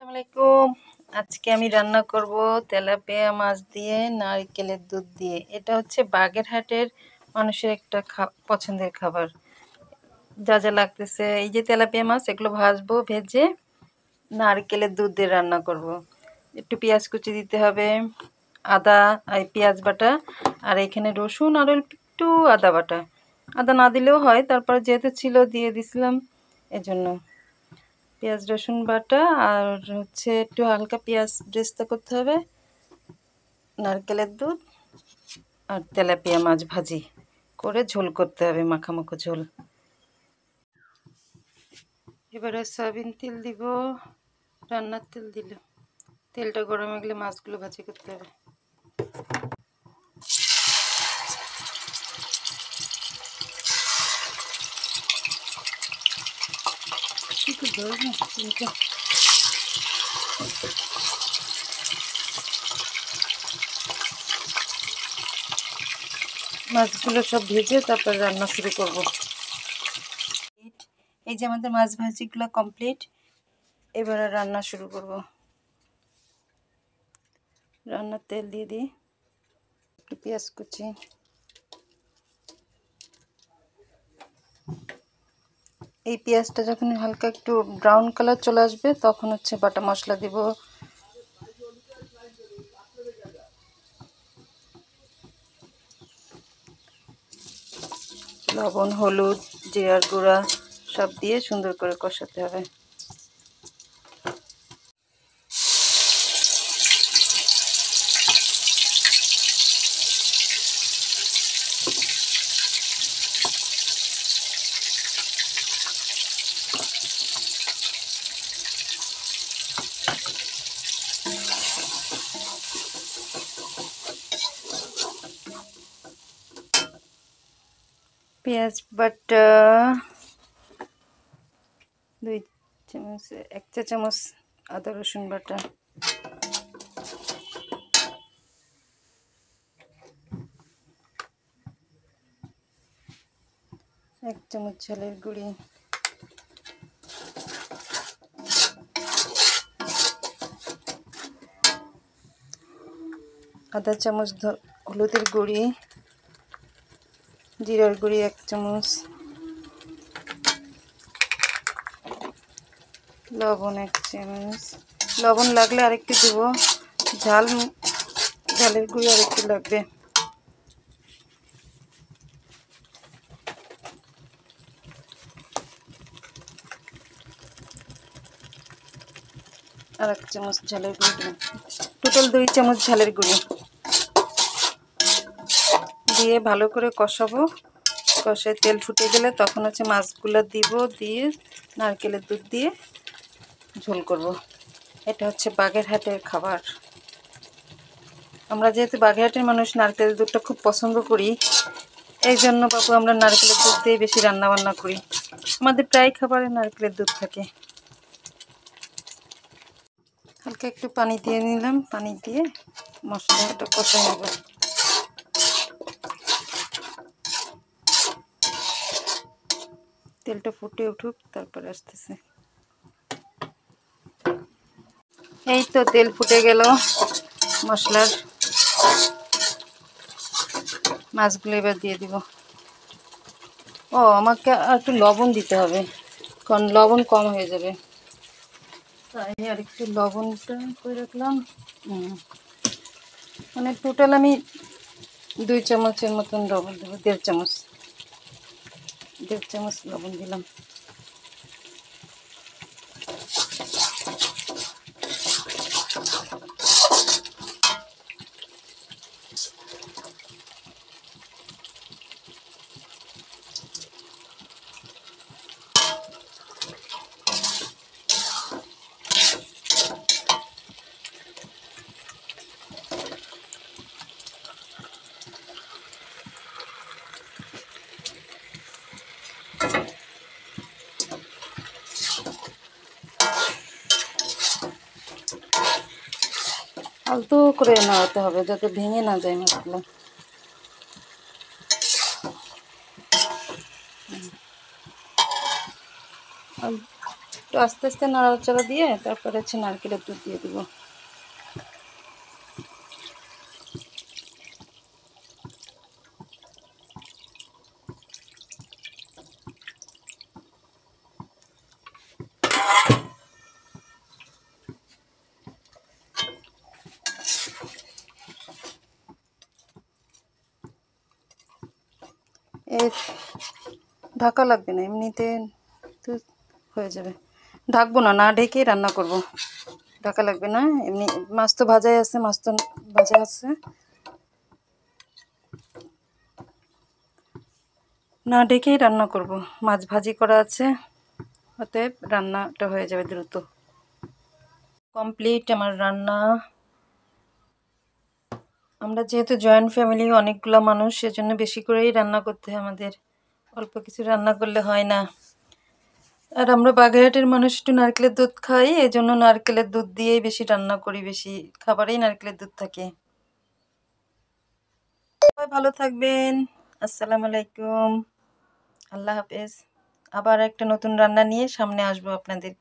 আসসালামাইকুম। আজকে আমি রান্না করব তেলাপিয়া মাছ দিয়ে নারকেলের দুধ দিয়ে। এটা হচ্ছে বাগেরহাটের মানুষের একটা পছন্দের খাবার। যা যা লাগতেছে, এই যে তেলাপিয়া মাছ, এগুলো ভাজবো, ভেজে নারকেলের দুধ দিয়ে রান্না করব। একটু পেঁয়াজ কুচি দিতে হবে, আদা আর পেঁয়াজ বাটা, আর এখানে রসুন আর একটু আদা বাটা। আদা না দিলেও হয়, তারপর যেহেতু ছিল দিয়ে দিছিলাম, এজন্য পেঁয়াজ রসুন বাটা। আর হচ্ছে একটু হালকা পেঁয়াজ ব্রেস্তা করতে হবে, নারকেলের দুধ আর তেলাপিয়া মাছ ভাজি করে ঝোল করতে হবে, মাখামাখো ঝোল। এবারে সয়াবিন তেল দিব, রান্নার তেল দিল। তেলটা গরম হয়ে গেলে মাছগুলো ভাজি করতে হবে। মাছগুলো সব ভেজে তারপর রান্না শুরু করব। এই যে আমাদের মাছ ভাজিগুলো কমপ্লিট। এবারে রান্না শুরু করব। রান্নার তেল দিয়ে দিই, একটু পেঁয়াজ কুচি, এই পেঁয়াজটা যখন হালকা একটু ব্রাউন কালার চলে আসবে তখন হচ্ছে বাটা মশলা দিব। লবণ, হলুদ, জিরার গুঁড়া সব দিয়ে সুন্দর করে কষাতে হবে। পেঁয়াজ বাটা 2 চামচ, 1 চা চামচ আদা রসুন বাটা, এক চামচ ঝালের গুঁড়ি, আধা চামচ হলুদের গুঁড়ি, জিরার গুঁড়ি 1 চামচ, লবণ 1 চামচ। লবণ লাগলে আরেকটু দেব, ঝালের গুঁড়ি আরেকটু লাগবে। আর 1 চামচ ঝালের গুঁড়ি, টোটাল 2 চামচ ঝালের গুঁড়ি দিয়ে ভালো করে কষাবো। কষায় তেল ফুটে গেলে তখন হচ্ছে মাছগুলো দিব, দিয়ে নারকেলের দুধ দিয়ে ঝোল করব। এটা হচ্ছে বাগেরহাটের খাবার। আমরা যেহেতু বাগেরহাটের মানুষ, নারকেলের দুধটা খুব পছন্দ করি, এই জন্য বাবু আমরা নারকেলের দুধ দিয়ে বেশি রান্না বান্না করি। আমাদের প্রায় খাবারে নারকেলের দুধ থাকে। হালকা একটু পানি দিয়ে নিলাম, পানি দিয়ে মশলাটা কষে নেব। তেলটা ফুটে উঠুক, তারপরে আসতেছে। এই তো তেল ফুটে গেল মশলার, মাছগুলো এবার দিয়ে দিব। ও, আমাকে আর একটু লবণ দিতে হবে, কারণ লবণ কম হয়ে যাবে, তাই আর একটু লবণটা করে রাখলাম। মানে টোটাল আমি 2 চামচের মতন লবণ দেবো, 1.5 চামচ লবণ দিলাম। আলতো করে নাড়াতে হবে যাতে ভেঙে না যায় মাছগুলো। একটু আস্তে আস্তে নাড়াচাড়া দিয়ে তারপরে হচ্ছে নারকেলের দুধ দিয়ে দিব। এর ঢাকা লাগবে না, এমনিতে তো হয়ে যাবে। ঢাকবো না, না ঢেকেই রান্না করব। ঢাকা লাগবে না, এমনি মাছ তো ভাজাই আছে, মাছ তো ভাজা আছে, না ঢেকেই রান্না করব। মাছ ভাজি করা আছে, অতএব রান্নাটা হয়ে যাবে দ্রুত। কমপ্লিট আমার রান্না। আমরা যেহেতু জয়েন্ট ফ্যামিলি, অনেকগুলো মানুষ, সেজন্য বেশি করেই রান্না করতে হয় আমাদের, অল্প কিছু রান্না করলে হয় না। আর আমরা বাগেরহাটের মানুষ একটু নারকেলের দুধ খাই, এই জন্য নারকেলের দুধ দিয়েই বেশি রান্না করি, বেশি খাবারেই নারকেলের দুধ থাকে। সবাই ভালো থাকবেন, আসসালামু আলাইকুম, আল্লাহ হাফেজ। আবার একটা নতুন রান্না নিয়ে সামনে আসবো আপনাদের।